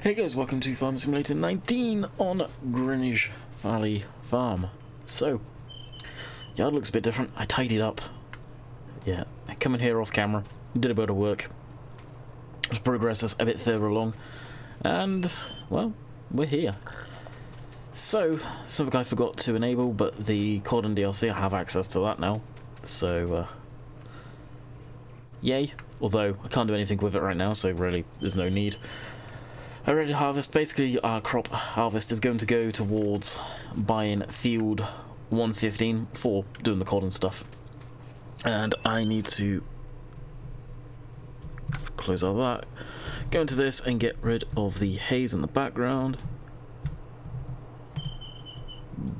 Hey guys, welcome to Farm Simulator 19 on Greenwich Valley Farm. So, yard looks a bit different. I tidied up. Yeah, I come in here off camera, did a bit of work. Let's progress us a bit further along. And, well, we're here. So, something I forgot to enable, but the Holland DLC, I have access to that now. So, yay. Although, I can't do anything with it right now, so really, there's no need. A ready harvest, basically our crop harvest is going to go towards buying field 115 for doing the cod and stuff. And I need to close out that, go into this and get rid of the haze in the background.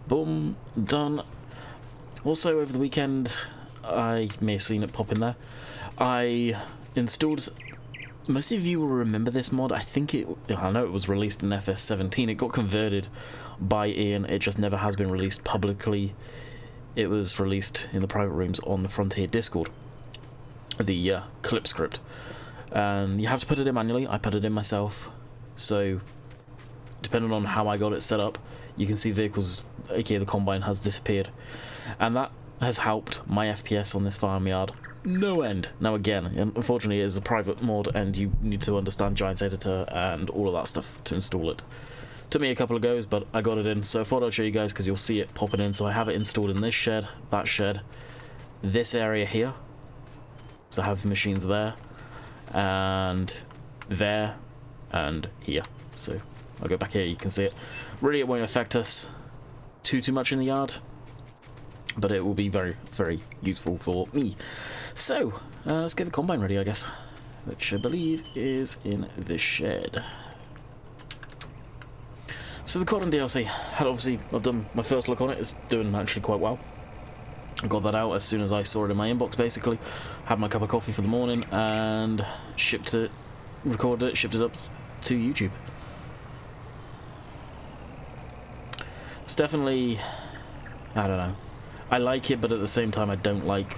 Boom, done. Also over the weekend, I may have seen it pop in there, I installed... Most of you will remember this mod. I know it was released in FS17. It got converted by Ian. It just never has been released publicly. It was released in the private rooms on the Frontier Discord. The clip script. And you have to put it in manually. I put it in myself. So, depending on how I got it set up, you can see vehicles, aka the combine, has disappeared. And that has helped my FPS on this farmyard no end. Now again, unfortunately it is a private mod and you need to understand Giants Editor and all of that stuff to install it. Took me a couple of goes, but I got it in, so I thought I'd show you guys because you'll see it popping in. So I have it installed in this shed, that shed, this area here, so I have machines there, and there, and here. So I'll go back here, you can see it. Really it won't affect us too much in the yard, but it will be very, very useful for me. So, let's get the combine ready, I guess, which I believe is in this shed. So the Cotton DLC, I've done my first look on it, it's doing actually quite well. I got that out as soon as I saw it in my inbox, basically. Had my cup of coffee for the morning, and recorded it, shipped it up to YouTube. It's definitely, I don't know. I like it, but at the same time I don't like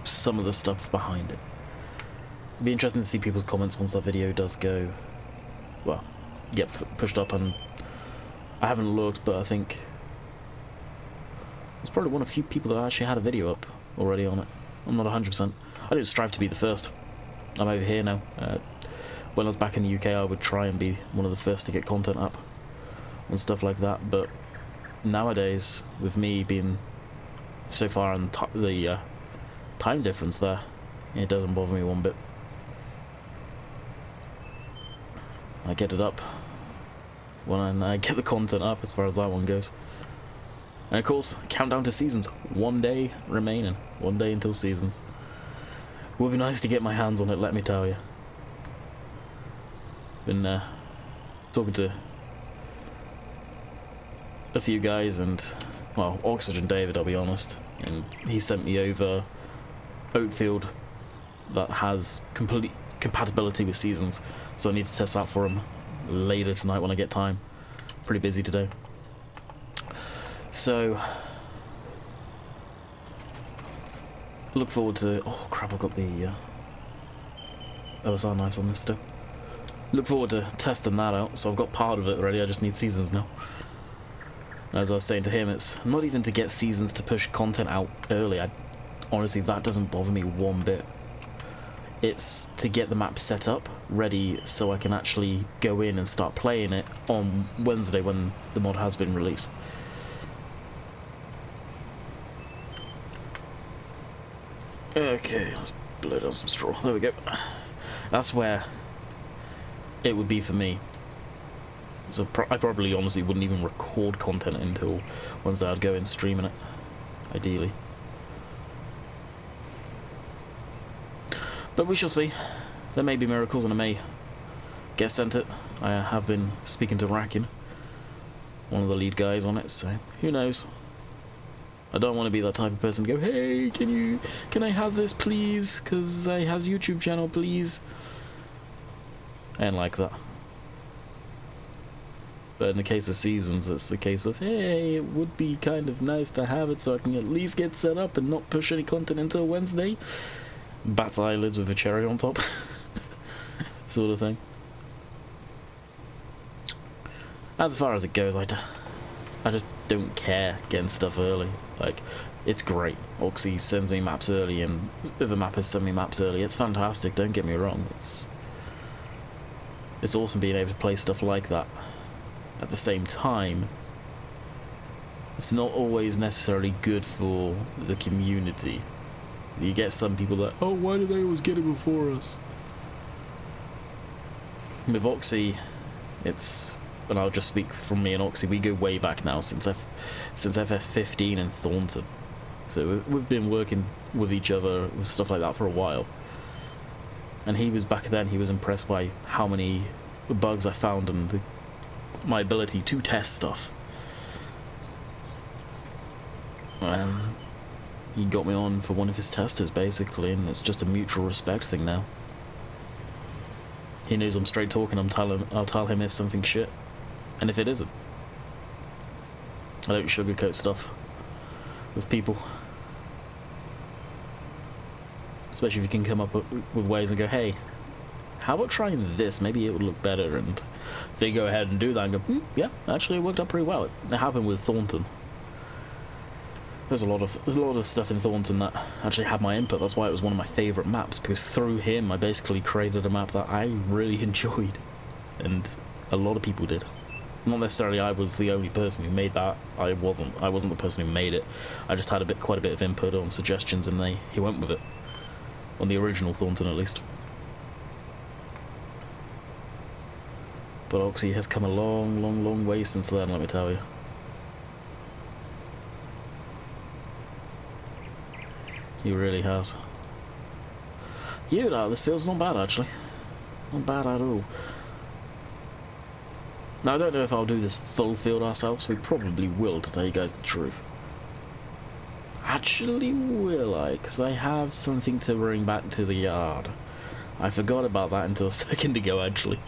some of the stuff behind it. It'd be interesting to see people's comments once that video does go, well, get pushed up, and I haven't looked, but I think there's probably one of the few people that actually had a video up already on it. I'm not 100%. I don't strive to be the first. I'm over here now. When I was back in the UK, I would try and be one of the first to get content up and stuff like that, but nowadays, with me being so far in the time difference there, it doesn't bother me one bit. I get it up when I get the content up, as far as that one goes. And of course, countdown to seasons. 1 day remaining. 1 day until seasons. It would be nice to get my hands on it, let me tell you. Been talking to a few guys, and, well, Oxygen David, I'll be honest, and he sent me over Oatfield that has complete compatibility with seasons, so I need to test that for him later tonight when I get time. Pretty busy today. So, look forward to, oh crap, I've got the OSR knives on this still. Look forward to testing that out, so I've got part of it already, I just need seasons now. As I was saying to him, it's not even to get seasons to push content out early. Honestly, that doesn't bother me one bit. It's to get the map set up, ready, so I can actually go in and start playing it on Wednesday when the mod has been released. Okay, let's blow down some straw. There we go. That's where it would be for me. So I probably honestly wouldn't even record content until Wednesday. I'd go in streaming it, ideally. But we shall see. There may be miracles and I may get sent it. I have been speaking to Rackin, one of the lead guys on it, so who knows. I don't want to be that type of person to go, hey, can I have this please? Because I has YouTube channel, please. I ain't like that. But in the case of seasons, it's the case of, hey, it would be kind of nice to have it so I can at least get set up and not push any content until Wednesday. Bat's eyelids with a cherry on top. Sort of thing. as far as it goes, I just don't care getting stuff early. Like, it's great. Oxy sends me maps early, and other mappers send me maps early. It's fantastic, don't get me wrong. It's awesome being able to play stuff like that. At the same time, it's not always necessarily good for the community. You get some people that, oh, why do they always get it before us? With Oxy, and I'll just speak from me and Oxy, we go way back now, since FS15 and Thornton. So we've been working with each other with stuff like that for a while. And back then, he was impressed by how many bugs I found and my ability to test stuff. He got me on for one of his testers, basically, and it's just a mutual respect thing now. He knows I'm straight talking. I'll tell him if something's shit, and if it isn't. I don't sugarcoat stuff with people, especially if you can come up with ways and go, hey, how about trying this? Maybe it would look better, and they go ahead and do that and go, yeah, actually it worked out pretty well. It happened with Thornton. There's a lot of stuff in Thornton that actually had my input. That's why it was one of my favourite maps, because through him I basically created a map that I really enjoyed, and a lot of people did. Not necessarily I was the only person who made that. I wasn't the person who made it. I just had quite a bit of input on suggestions, and he went with it. On the original Thornton, at least. But Oxy has come a long, long, long way since then, let me tell you. He really has. Yeah, this feels not bad, actually. Not bad at all. Now, I don't know if I'll do this full field ourselves. We probably will, to tell you guys the truth. Actually, will I? Because I have something to bring back to the yard. I forgot about that until a second ago, actually.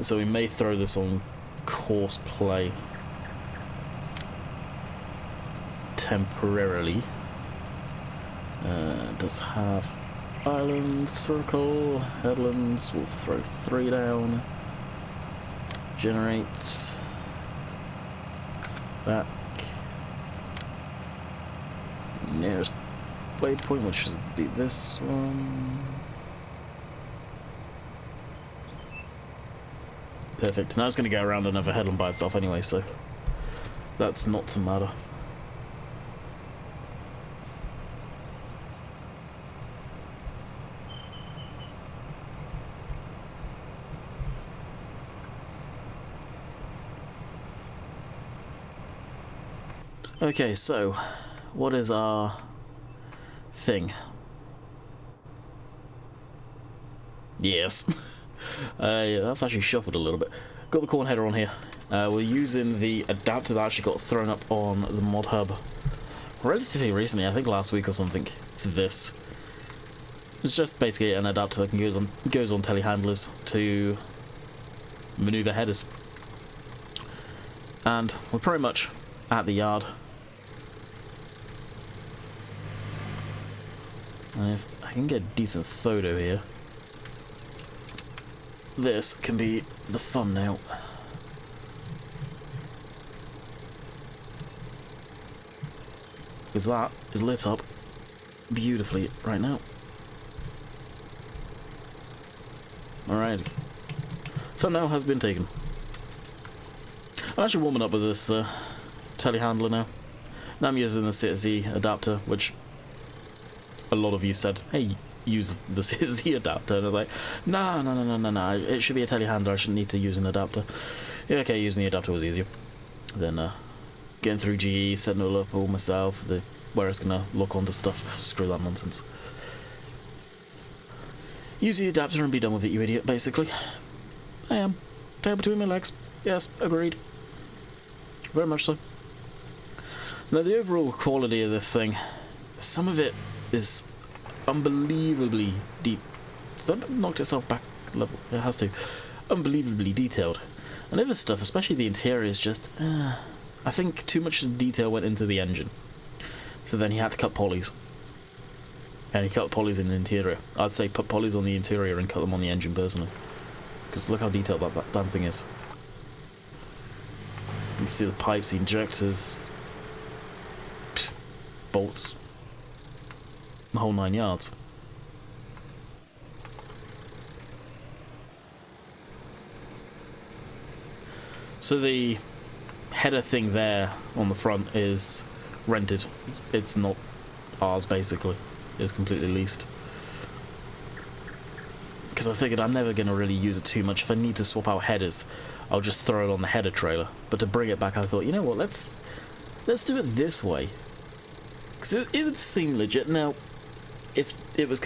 So we may throw this on course play temporarily. Does have island, circle, headlands. We'll throw 3 down. Generates back. Nearest waypoint, which should be this one. Perfect. Now it's going to go around another headland by itself anyway, so that's not to matter. Okay, so what is our thing? Yes. That's actually shuffled a little bit. Got the corn header on here. We're using the adapter that actually got thrown up on the mod hub relatively recently, I think last week or something, for this. It's just basically an adapter that goes on telehandlers to maneuver headers. And we're pretty much at the yard. And if I can get a decent photo here, this can be the fun now. Because that is lit up beautifully right now. Alright. Thumbnail has been taken. I'm actually warming up with this telehandler now. Now I'm using the CZ adapter, which a lot of you said, hey, use the CZ adapter, and I was like, no, it should be a telehandler, I shouldn't need to use an adapter. Yeah, okay, using the adapter was easier than getting through GE, setting it all up all myself, where it's gonna lock onto stuff. Screw that nonsense. Use the adapter and be done with it, you idiot, basically. I am. Tail between my legs. Yes, agreed. Very much so. Now, the overall quality of this thing, some of it is unbelievably deep. So that knocked itself back level. It has to. Unbelievably detailed. And other stuff, especially the interior, is just... I think too much detail went into the engine. So then he had to cut polys. And he cut polys in the interior. I'd say put polys on the interior and cut them on the engine, personally. because look how detailed that damn thing is. You can see the pipes, the injectors, bolts, the whole 9 yards. So the header thing there on the front is rented. It's not ours, basically. It's completely leased. Because I figured I'm never going to really use it too much. If I need to swap out headers, I'll just throw it on the header trailer. But to bring it back, I thought, you know what, let's do it this way. Because it would seem legit. Now, if it was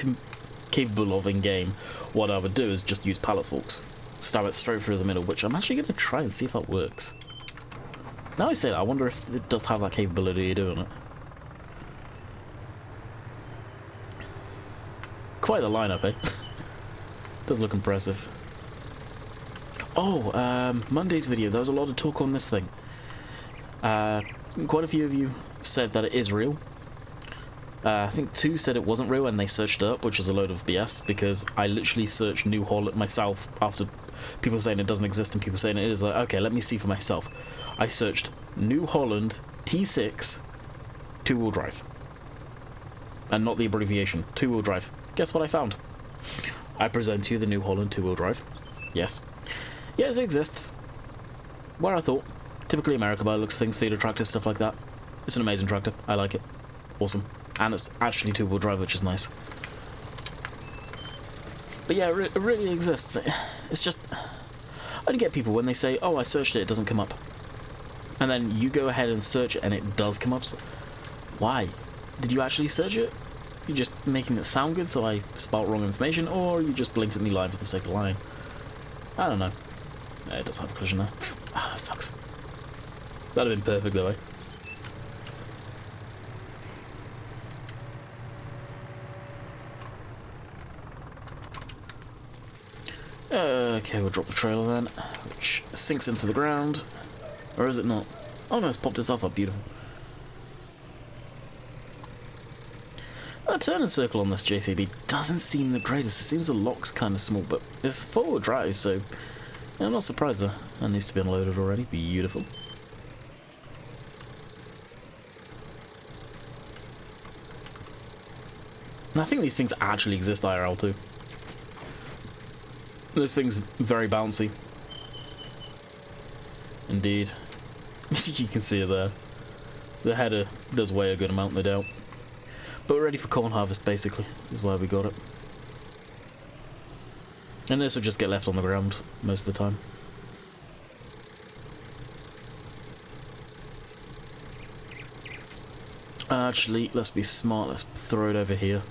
capable of in-game, what I would do is just use pallet forks. Stab it straight through the middle, which I'm actually going to try and see if that works. Now I say that, I wonder if it does have that capability of doing it. Quite the lineup, eh? Does look impressive. Oh, Monday's video, there was a lot of talk on this thing. Quite a few of you said that it is real. I think 2 said it wasn't real and they searched it up, which is a load of BS, because I literally searched New Holland myself after people saying it doesn't exist and people saying it is. Like, okay, let me see for myself. I searched New Holland T6 2-wheel drive. And not the abbreviation, 2-wheel drive. Guess what I found? I present you the New Holland 2-wheel drive. Yes. Yes, it exists. Where I thought. Typically America by the looks of things, feeder tractors, stuff like that. It's an amazing tractor. I like it. Awesome. And it's actually 2-wheel drive, which is nice. But yeah, it really exists. It's just... I don't get people when they say, oh, I searched it, it doesn't come up. And then you go ahead and search it and it does come up. So why? Did you actually search it? You're just making it sound good so I spout wrong information, or you just blatantly lied for the sake of lying? I don't know. Yeah, it does have a collision there. Ah, that sucks. That'd have been perfect though, eh? Okay, we'll drop the trailer then, which sinks into the ground. Or is it not? Oh no, it's popped itself up, beautiful. That turning circle on this JCB doesn't seem the greatest. It seems the lock's kind of small, but it's forward drive, so I'm not surprised that needs to be unloaded already. Beautiful. And I think these things actually exist IRL too. This thing's very bouncy. Indeed. You can see it there. The header does weigh a good amount, no doubt. But we're ready for corn harvest, basically, is why we got it. And this would just get left on the ground most of the time. Actually, let's be smart, let's throw it over here.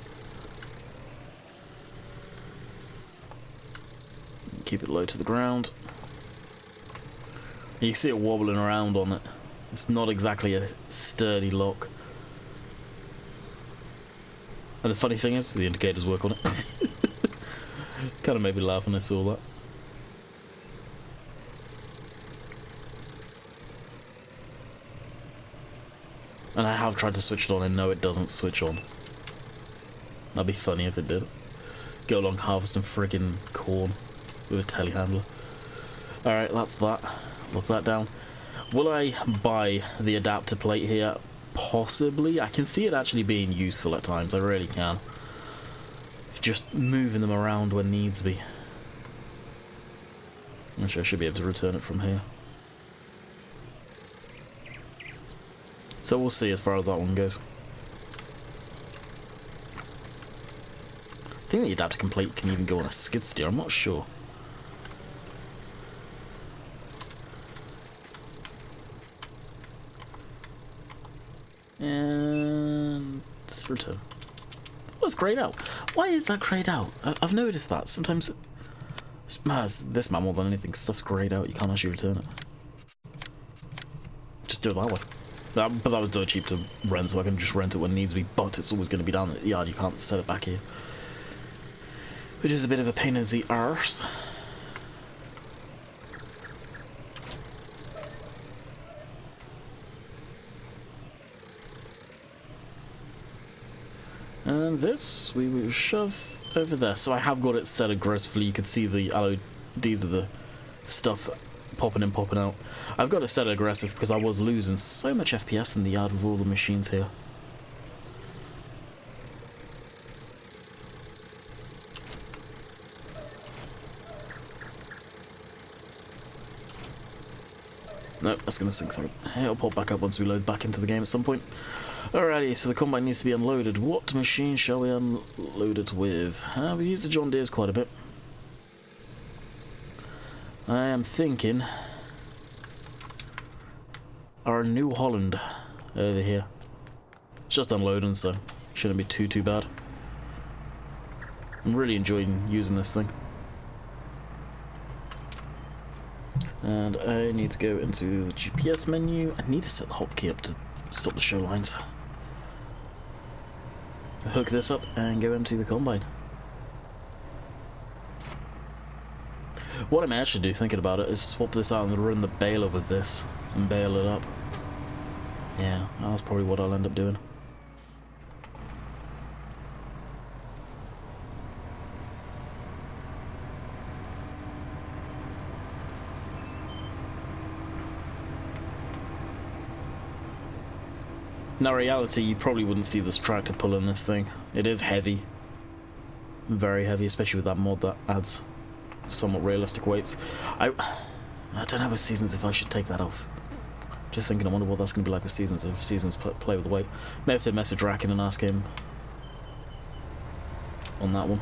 Keep it low to the ground. You can see it wobbling around on it. It's not exactly a sturdy lock. And the funny thing is, the indicators work on it. Kind of made me laugh when I saw that. And I have tried to switch it on and no, it doesn't switch on. That'd be funny if it did. Go along harvesting friggin' corn with a telehandler. Alright, that's that. Lock that down. Will I buy the adapter plate here? Possibly. I can see it actually being useful at times. I really can. Just moving them around when needs be. Actually, I should be able to return it from here. So we'll see as far as that one goes. I think the adapter complete can even go on a skid steer. I'm not sure. And return. Oh, it's grayed out. Why is that grayed out? I've noticed that. Sometimes this man more than anything, stuff's grayed out. You can't actually return it. Just do it that way. But that was dirt cheap to rent, so I can just rent it when needs to be. But it's always going to be down at the yard. You can't set it back here, which is a bit of a pain in the arse. And this we will shove over there. So I have got it set aggressively. You could see the alloy these are the stuff popping in, popping out. I've got to set it aggressive because I was losing so much FPS in the yard with all the machines here. Nope, that's going to sink through. It'll pop back up once we load back into the game at some point. Alrighty, so the combine needs to be unloaded. What machine shall we unload it with? We use the John Deere's quite a bit. I am thinking our New Holland over here. It's just unloading, so shouldn't be too bad. I'm really enjoying using this thing. And I need to go into the GPS menu. I need to set the hotkey up to stop the show lines. Hook this up and go empty the combine. What I may actually do, thinking about it, is swap this out and run the baler with this and bale it up. Yeah, that's probably what I'll end up doing. Now, in reality, you probably wouldn't see this tractor pulling this thing. It is heavy. Very heavy, especially with that mod that adds somewhat realistic weights. I don't know with Seasons if I should take that off. Just thinking, I wonder what that's going to be like with Seasons if Seasons play with the weight. May have to message Racken and ask him on that one.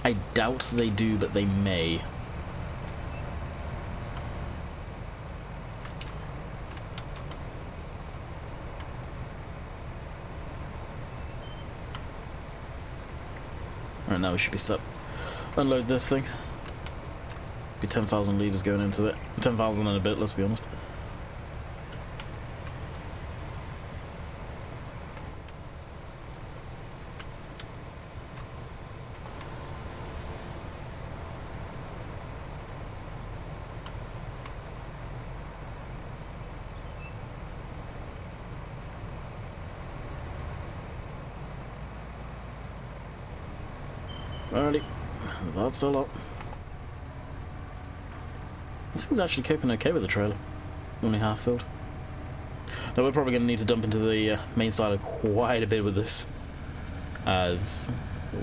I doubt they do, but they may. Alright, now we should be set. Unload this thing. Be 10,000 litres going into it. 10,000 and a bit, let's be honest. Alrighty, that's a lot. This thing's actually coping okay with the trailer. Only half filled. Now we're probably going to need to dump into the main silo quite a bit with this, as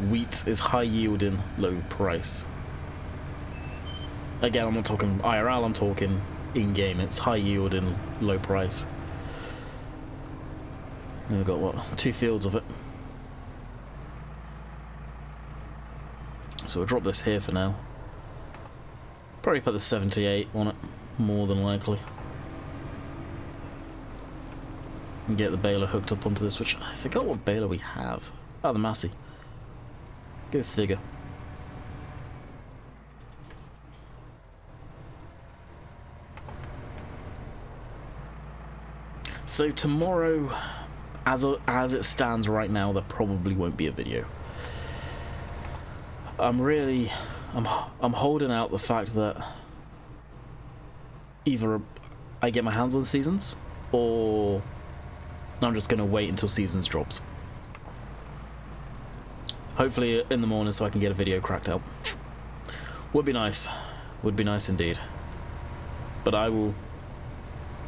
wheat is high yielding, low price. Again, I'm not talking IRL, I'm talking in-game. It's high yielding, low price. And we've got, what, 2 fields of it. So we'll drop this here for now. Probably put the 78 on it, more than likely. And get the baler hooked up onto this, which I forgot what baler we have. Oh, the Massey. Go figure. So tomorrow, as it stands right now, there probably won't be a video. I'm holding out the fact that either I get my hands on Seasons, or I'm just going to wait until Seasons drops. Hopefully in the morning so I can get a video cracked out. Would be nice. Would be nice indeed. But I will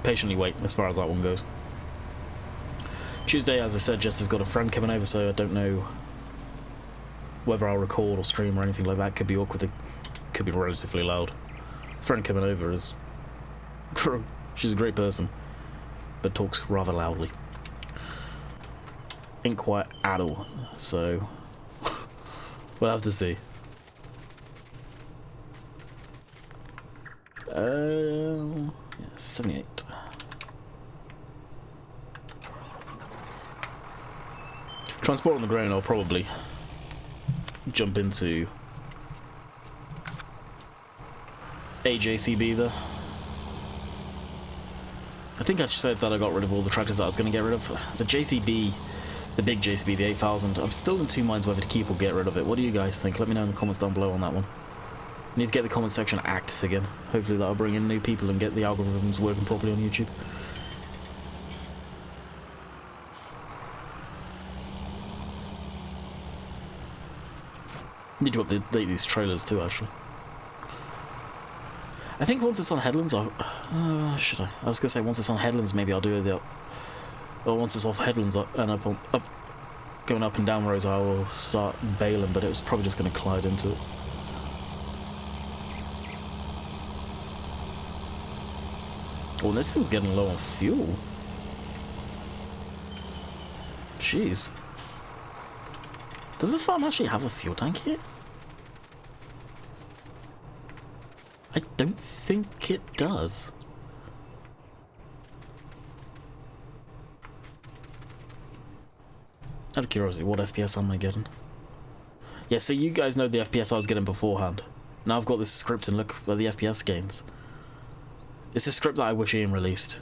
patiently wait as far as that one goes. Tuesday, as I said, Jess has got a friend coming over, so I don't know whether I'll record or stream or anything like that. Could be awkward, it could be relatively loud. Friend coming over is... she's a great person, but talks rather loudly. Ain't quite at all, so... we'll have to see. Yeah, 78. Transport on the ground, I'll probably jump into a JCB there. I think I said that I got rid of all the tractors that I was going to get rid of. The JCB, the big JCB, the 8000, I'm still in 2 minds whether to keep or get rid of it. What do you guys think? Let me know in the comments down below on that one. I need to get the comment section active again. Hopefully that'll bring in new people and get the algorithms working properly on YouTube. Need to update these trailers too, actually. I think once it's on headlands, should I? I was gonna say once it's on headlands, maybe I'll do it. Or once it's off headlands and going up and down roads, I will start bailing. But it was probably just gonna collide into it. Oh, this thing's getting low on fuel. Jeez. Does the farm actually have a fuel tank here? I don't think it does. Out of curiosity, what FPS am I getting? Yeah, so you guys know the FPS I was getting beforehand. Now I've got this script and look at the FPS gains. It's a script that I wish Ian released.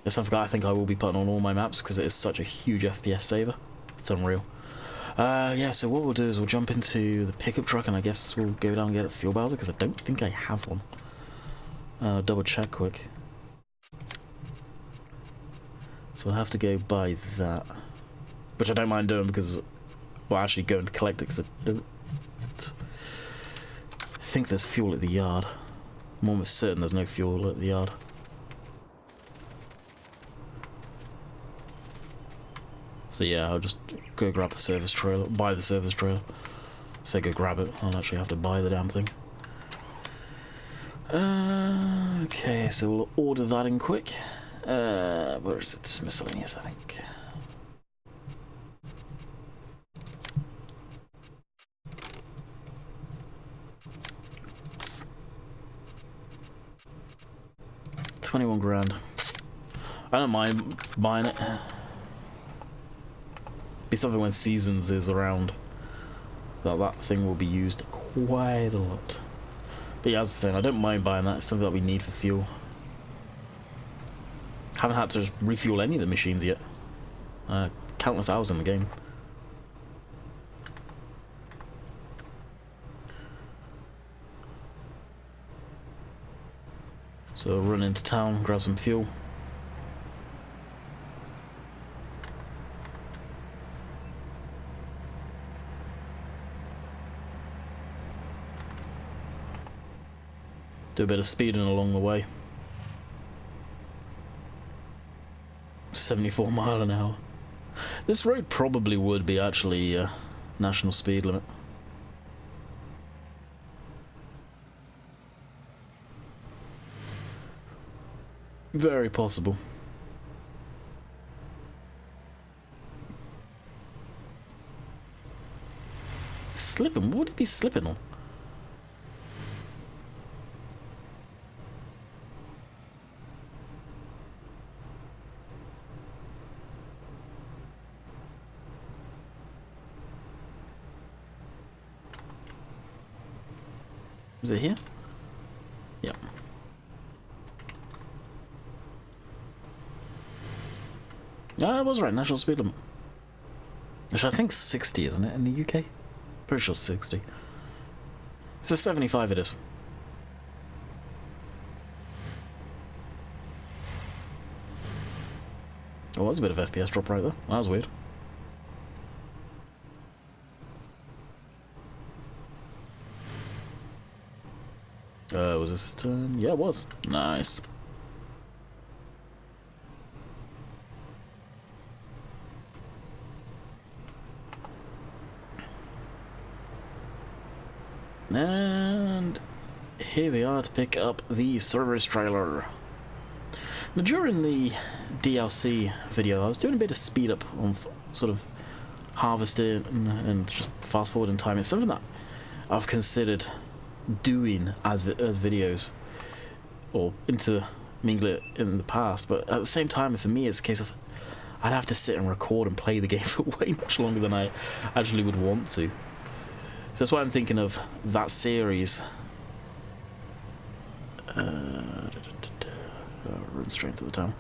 It's something I think I will be putting on all my maps because it is such a huge FPS saver. It's unreal. Yeah, so what we'll do is we'll jump into the pickup truck and I guess we'll go down and get a fuel bowser because I don't think I have one. Double check quick. So we'll have to go buy that. Which I don't mind doing because, well, actually go and collect it because I don't think there's fuel at the yard. I'm almost certain there's no fuel at the yard. So yeah, I'll just go grab the service trailer, buy the service trailer. Say go grab it, I'll actually have to buy the damn thing. Okay, so we'll order that in quick. Where is it? It's miscellaneous, I think. $21 grand. I don't mind buying it. Be something when seasons is around that thing will be used quite a lot. But yeah, as I was saying, I don't mind buying that. It's something that we need for fuel. Haven't had to refuel any of the machines yet. Countless hours in the game. So run into town, grab some fuel. Do a bit of speeding along the way. 74 mile an hour. This road probably would be actually national speed limit. Very possible. Slipping? What would it be slipping on? Is it here? Yep. Yeah, I was right. National speed limit. Which I think 60, isn't it, in the UK? Pretty sure 60. It's a 75 it is. Oh, that's a bit of FPS drop right there. That was weird. Was this a turn? Yeah, it was. Nice. And here we are to pick up the service trailer. Now, during the DLC video, I was doing a bit of speed up on sort of harvesting and just fast forwarding time. It's something that I've considered doing as videos or intermingle it in the past, but at the same time, for me, it's a case of I'd have to sit and record and play the game for way much longer than I actually would want to. So that's why I'm thinking of that series. Run straight to the town.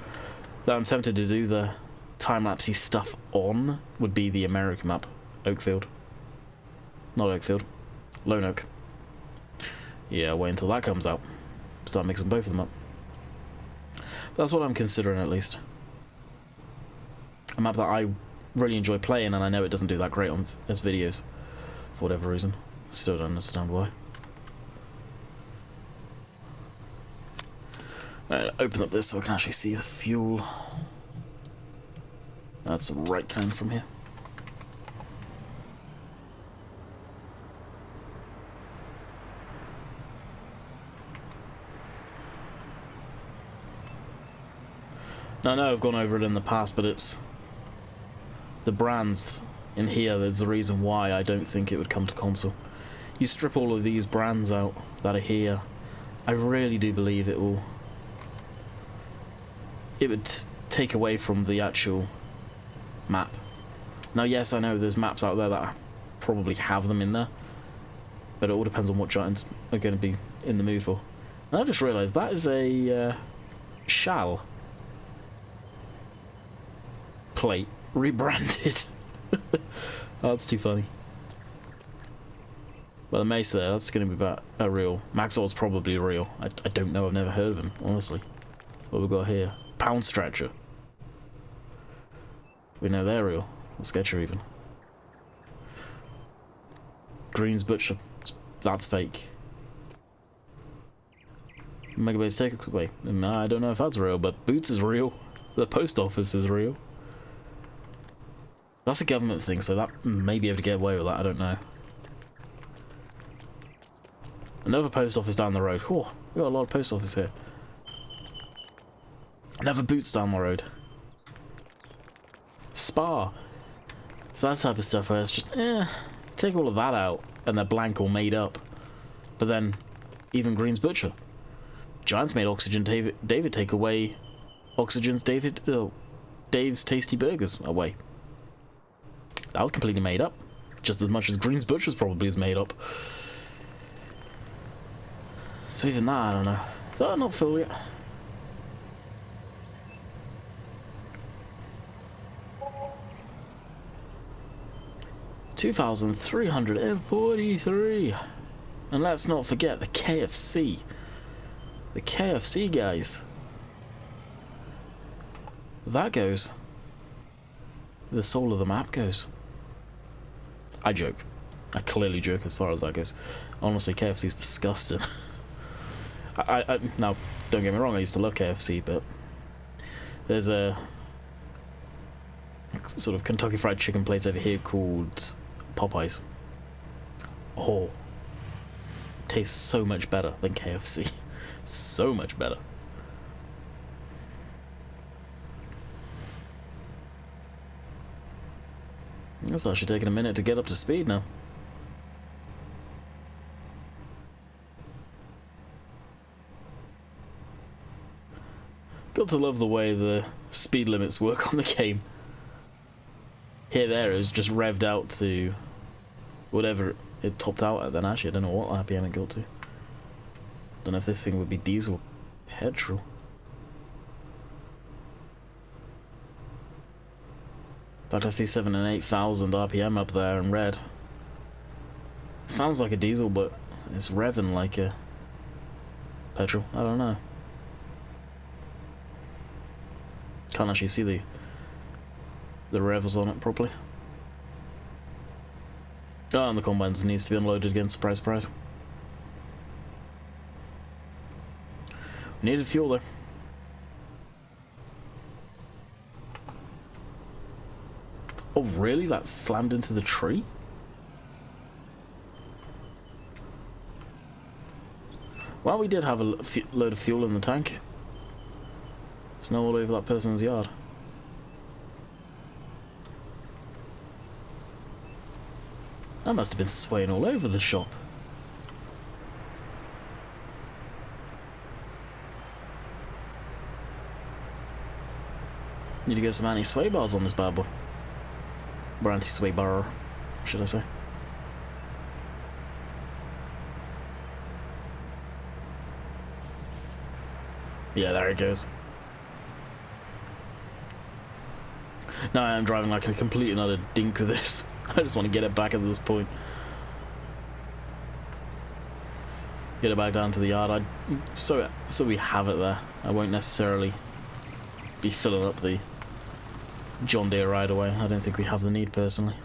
That I'm tempted to do the time-lapsey stuff on would be the American map, Oakfield. Not Oakfield, Lone Oak. Yeah, wait until that comes out. Start mixing both of them up. But that's what I'm considering, at least. A map that I really enjoy playing, and I know it doesn't do that great as videos. For whatever reason. Still don't understand why. Open up this so I can actually see the fuel. That's a right turn from here. Now, I know I've gone over it in the past, but it's the brands in here. There's the reason why I don't think it would come to console. You strip all of these brands out that are here, I really do believe it would take away from the actual map. Now, yes, I know there's maps out there that probably have them in there, but it all depends on what giants are going to be in the mood for. And I just realised that is a shall plate rebranded. Oh, that's too funny. Well, the mace there, that's going to be about a real. Maxwell's probably real. I don't know, I've never heard of him, honestly. What have we got here? Pound Stretcher. We know they're real. Or Sketcher, even. Green's Butcher, that's fake. Megabase Takeaway. I don't know if that's real, but Boots is real. The post office is real. That's a government thing, so that may be able to get away with that, I don't know. Another post office down the road. Oh, we got a lot of post office here. Another Boots down the road. Spa. So that type of stuff where it's just, take all of that out and they're blank or made up. But then, even Green's Butcher. Giants made Oxygen David take away Oxygen's Dave's Tasty Burgers away. That was completely made up. Just as much as Green's Butcher's probably is made up. So even that, I don't know. Is that not full yet? $2,343. And let's not forget the KFC. The KFC guys. That goes. The soul of the map goes. I joke. I clearly joke as far as that goes. Honestly, KFC is disgusting. Now, don't get me wrong, I used to love KFC, but there's a sort of Kentucky Fried Chicken place over here called Popeyes. Oh, it tastes so much better than KFC. So much better. It's actually taking a minute to get up to speed now. Got to love the way the speed limits work on the game. Here, there, it was just revved out to whatever it topped out at then. Actually, I don't know what RPM it got to. Don't know if this thing would be diesel or petrol. In fact, I see 7,000 and 8,000 RPM up there in red. Sounds like a diesel, but it's revving like a petrol. I don't know. Can't actually see the revs on it properly. Oh, and the combines needs to be unloaded again. Surprise, surprise. We needed fuel though. Oh really? That slammed into the tree? Well, we did have a load of fuel in the tank. Snow all over that person's yard. That must have been swaying all over the shop. Need to get some anti-sway bars on this bad boy. Or anti-sway bar, should I say. Yeah, there it goes. Now I am driving like a complete and utter dink with this. I just want to get it back at this point. Get it back down to the yard. So we have it there. I won't necessarily be filling up the John Deere right away. I don't think we have the need personally.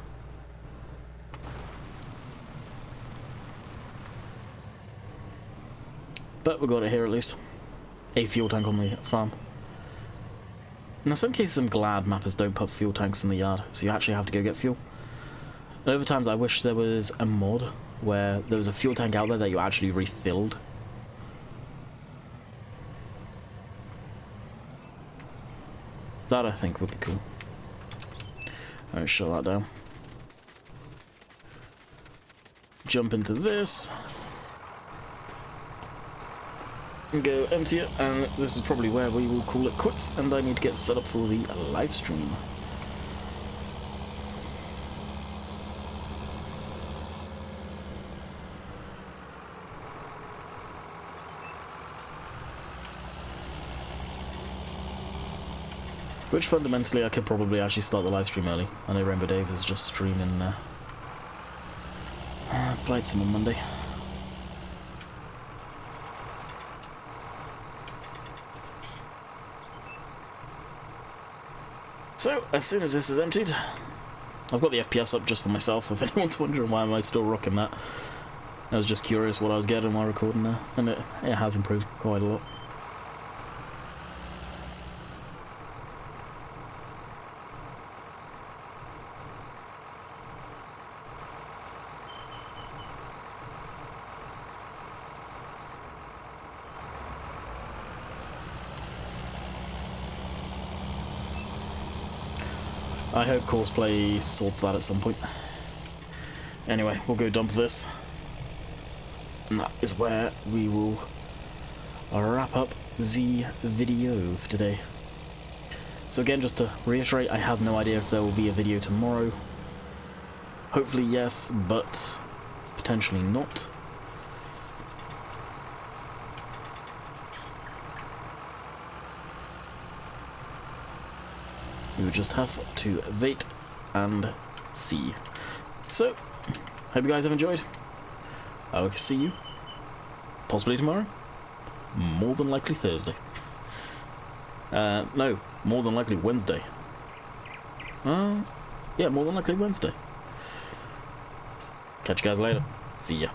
But we got it here at least. a fuel tank on the farm. And in some cases I'm glad mappers don't put fuel tanks in the yard, so you actually have to go get fuel. And over times I wish there was a mod where there was a fuel tank out there that you actually refilled. That I think would be cool. Alright, shut that down. Jump into this. And go empty it, and this is probably where we will call it quits, and I need to get set up for the live stream. Which fundamentally I could probably actually start the live stream early. I know Rainbow Dave is just streaming Flight Sim on Monday. So, as soon as this is emptied, I've got the FPS up just for myself, if anyone's wondering why am I still rocking that. I was just curious what I was getting while recording there, and it has improved quite a lot. I hope Courseplay sorts that at some point. Anyway, we'll go dump this. And that is where we will wrap up the video for today. So again, just to reiterate, I have no idea if there will be a video tomorrow. Hopefully yes, but potentially not. We would just have to wait and see. So, hope you guys have enjoyed. I will see you possibly tomorrow. More than likely Thursday. No, more than likely Wednesday. Yeah, more than likely Wednesday. Catch you guys later. See ya.